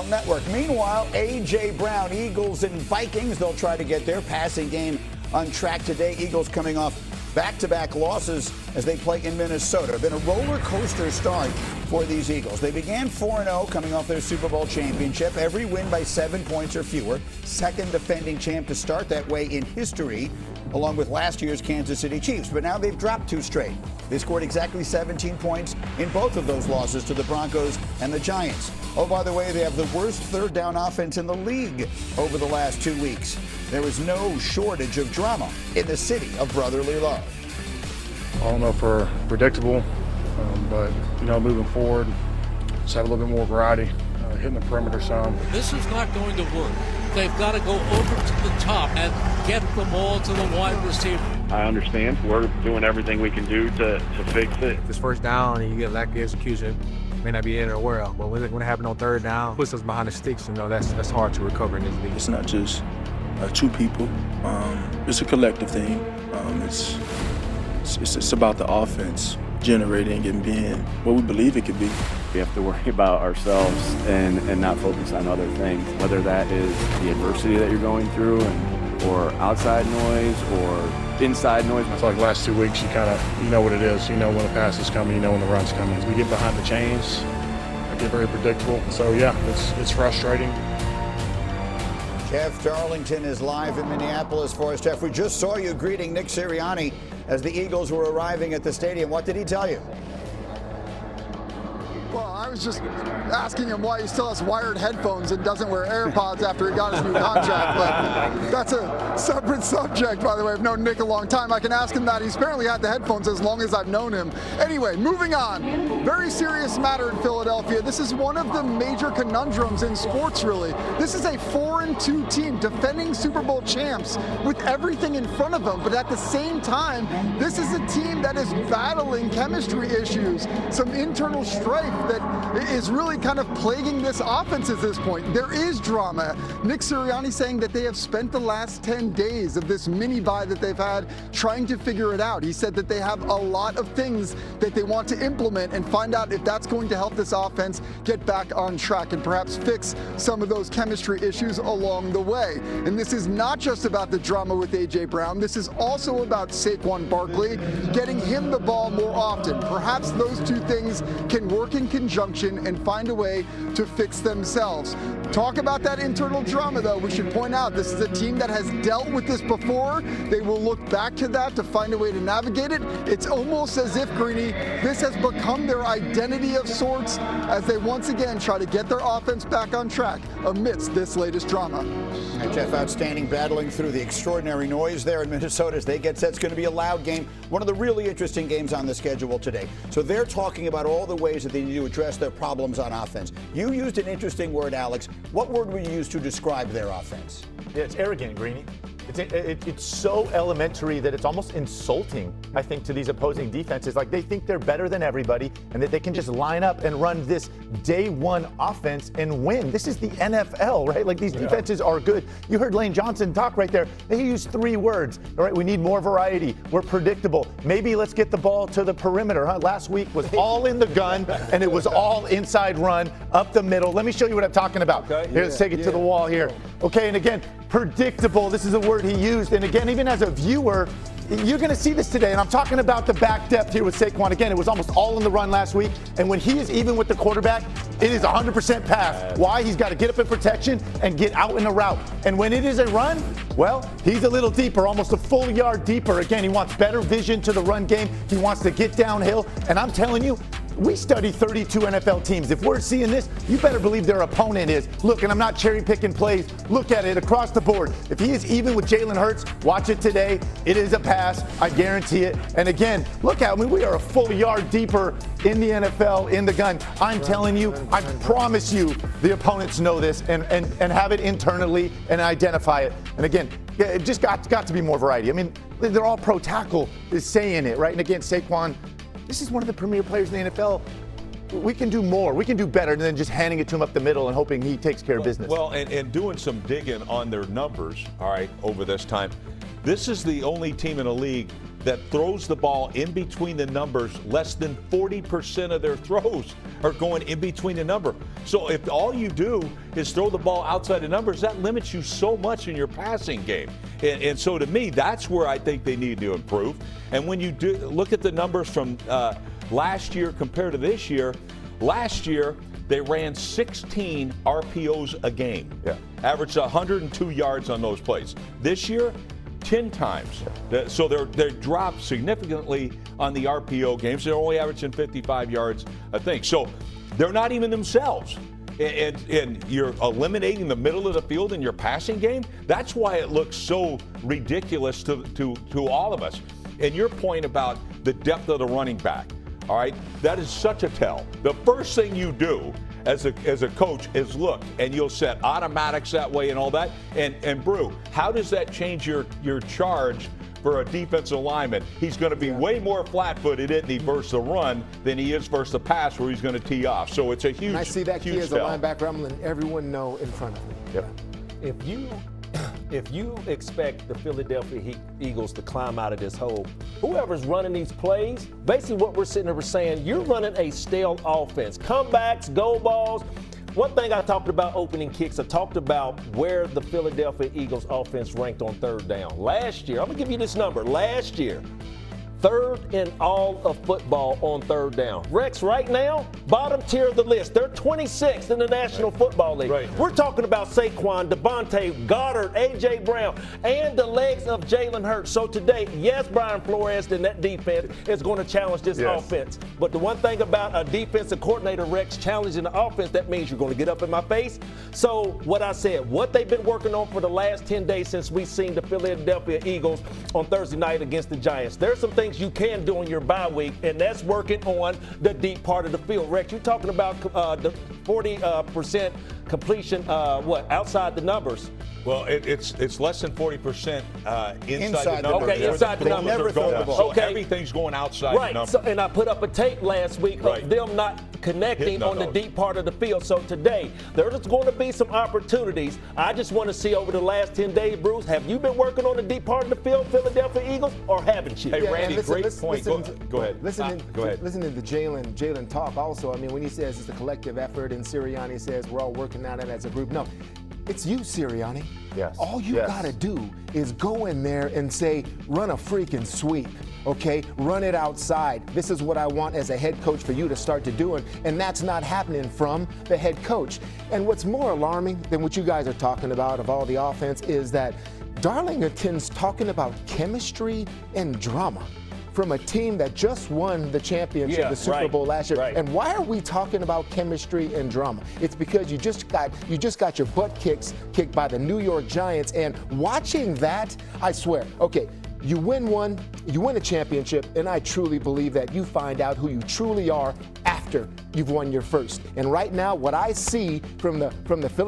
Network. Meanwhile, A.J. Brown, Eagles and Vikings, they'll try to get their passing game on track today. Eagles coming off back-to-back losses as they play in Minnesota. Been a roller coaster start for these Eagles. They began 4-0 coming off their Super Bowl championship. Every win by 7 points or fewer. Second defending champ to start that way in history, along with last year's Kansas City Chiefs. But now they've dropped 2 straight. They scored exactly 17 points in both of those losses to the Broncos and the Giants. Oh, by the way, they have the worst third down offense in the league over the last 2 weeks. There is no shortage of drama in the city of brotherly love. I don't know if we're predictable, but, moving forward, just have a little bit more variety, hitting the perimeter some. This is not going to work. They've got to go over to the top and get the ball to the wide receiver. I understand. We're doing everything we can do to fix it. If it's first down and you get lack of execution, may not be in or where else. But when it happens on third down, puts us behind the sticks, that's hard to recover in this league. It's not just 2 people. It's a collective thing. It's about the offense generating and being what we believe it could be. We have to worry about ourselves and not focus on other things, whether that is the adversity that you're going through or outside noise or inside noise. It's like last 2 weeks, you know what it is. You know when the pass is coming, you know when the run's coming. We get behind the chains, I get very predictable. So yeah, it's frustrating. Jeff Darlington is live in Minneapolis for us. Jeff, we just saw you greeting Nick Sirianni as the Eagles were arriving at the stadium. What did he tell you? Well, I was just asking him why he still has wired headphones and doesn't wear AirPods after he got his new contract. But that's a separate subject, by the way. I've known Nick a long time. I can ask him that. He's apparently had the headphones as long as I've known him. Anyway, moving on. Very serious matter in Philadelphia. This is one of the major conundrums in sports, really. This is a 4-2 team, defending Super Bowl champs with everything in front of them. But at the same time, this is a team that is battling chemistry issues, some internal strife that is really kind of plaguing this offense at this point. There is drama. Nick Sirianni saying that they have spent the last 10 days of this mini bye that they've had trying to figure it out. He said that they have a lot of things that they want to implement and find out if that's going to help this offense get back on track and perhaps fix some of those chemistry issues along the way. And this is not just about the drama with A.J. Brown. This is also about Saquon Barkley, getting him the ball more often. Perhaps those 2 things can work in conjunction and find a way to fix themselves. Talk about that internal drama, though. We should point out this is a team that has dealt with this before. They will look back to that to find a way to navigate it. It's almost as if, Greeny, this has become their identity of sorts as they once again try to get their offense back on track amidst this latest drama. And Jeff, outstanding, battling through the extraordinary noise there in Minnesota as they get set. It's going to be a loud game. One of the really interesting games on the schedule today. So they're talking about all the ways that they need to address their problems on offense. You used an interesting word, Alex. What word would you use to describe their offense? Yeah, it's arrogant, Greeny. It's so elementary that it's almost insulting, I think, to these opposing defenses. Like, they think they're better than everybody and that they can just line up and run this day one offense and win. This is the NFL, right? Like, these defenses are good. You heard Lane Johnson talk right there. They used 3 words. All right, we need more variety. We're predictable. Maybe let's get the ball to the perimeter. Last week was all in the gun, and it was all inside run up the middle. Let me show you what I'm talking about. Okay, here, let's take it to the wall here. Okay, and again, predictable. This is a word he used. And again, even as a viewer, you're going to see this today. And I'm talking about the back depth here with Saquon. Again, it was almost all in the run last week. And when he is even with the quarterback, it is 100% pass. Why? He's got to get up in protection and get out in the route. And when it is a run, well, he's a little deeper, almost a full yard deeper. Again, he wants better vision to the run game. He wants to get downhill. And I'm telling you, we study 32 NFL teams. If we're seeing this, you better believe their opponent is. Look, and I'm not cherry picking plays. Look at it across the board. If he is even with Jalen Hurts, watch it today. It is a pass. I guarantee it. And again, look out. I mean, we are a full yard deeper in the NFL in the gun. I'm telling you, I promise you, the opponents know this and have it internally and identify it. And again, it just got to be more variety. I mean, they're all pro tackle is saying it, right? And again, Saquon, this is one of the premier players in the NFL. We can do more. We can do better than just handing it to him up the middle and hoping he takes care of business. Well, and doing some digging on their numbers, all right, over this time. This is the only team in the league that throws the ball in between the numbers, less than 40% of their throws are going in between the number. So if all you do is throw the ball outside the numbers, that limits you so much in your passing game. And so to me, that's where I think they need to improve. And when you do look at the numbers from last year compared to this year, last year they ran 16 RPOs a game. Yeah. Averaged 102 yards on those plays. This year, 10 times. So they're dropped significantly on the RPO games. They're only averaging 55 yards, I think. So they're not even themselves. And you're eliminating the middle of the field in your passing game. That's why it looks so ridiculous to all of us. And your point about the depth of the running back, all right, that is such a tell. The first thing you do as a coach is look, and you'll set automatics that way and all that. And Brew, how does that change your charge for a defensive lineman? He's going to be way more flat-footed, isn't he, versus the run than he is versus the pass where he's going to tee off. So it's a huge, and I see that key as a linebacker. I'm letting everyone know in front of me. Yep. If you expect the Philadelphia Eagles to climb out of this hole, whoever's running these plays, basically what we're sitting there saying, you're running a stale offense. Comebacks, go balls. One thing I talked about opening kicks, I talked about where the Philadelphia Eagles offense ranked on third down. Last year, I'm going to give you this number. Last year, third in all of football on third down. Rex, right now, bottom tier of the list. They're 26th in the National Football League. Right. We're talking about Saquon, Devontae, Goddard, A.J. Brown, and the legs of Jalen Hurts. So today, yes, Brian Flores and that defense is going to challenge this offense. But the one thing about a defensive coordinator, Rex, challenging the offense, that means you're going to get up in my face. So what I said, what they've been working on for the last 10 days since we've seen the Philadelphia Eagles on Thursday night against the Giants, there's some things you can do in your bye week, and that's working on the deep part of the field. Rex, you're talking about the 40% completion, outside the numbers? Well, it's less than 40% inside the numbers. Okay, inside the numbers. Never throw the ball. So everything's going outside the numbers. So, and I put up a tape last week of them not connecting on the deep part of the field. So today, there's going to be some opportunities. I just want to see over the last 10 days, Bruce, have you been working on the deep part of the field, Philadelphia Eagles, or haven't you? Hey, Randy, great point. Go ahead. Listening to Jalen talk also, I mean, when he says it's a collective effort and Sirianni says we're all working on it as a group. No. It's you, Sirianni. Yes. All you got to do is go in there and say, run a freaking sweep, okay? Run it outside. This is what I want as a head coach for you to start to do, and that's not happening from the head coach. And what's more alarming than what you guys are talking about of all the offense is that Darlington's talking about chemistry and drama from a team that just won the championship, the Super Bowl last year. And why are we talking about chemistry and drama? It's because you just got your butt kicked by the New York Giants, and watching that, I swear, okay, you win a championship, and I truly believe that you find out who you truly are after you've won your first. And right now, what I see from the Philadelphia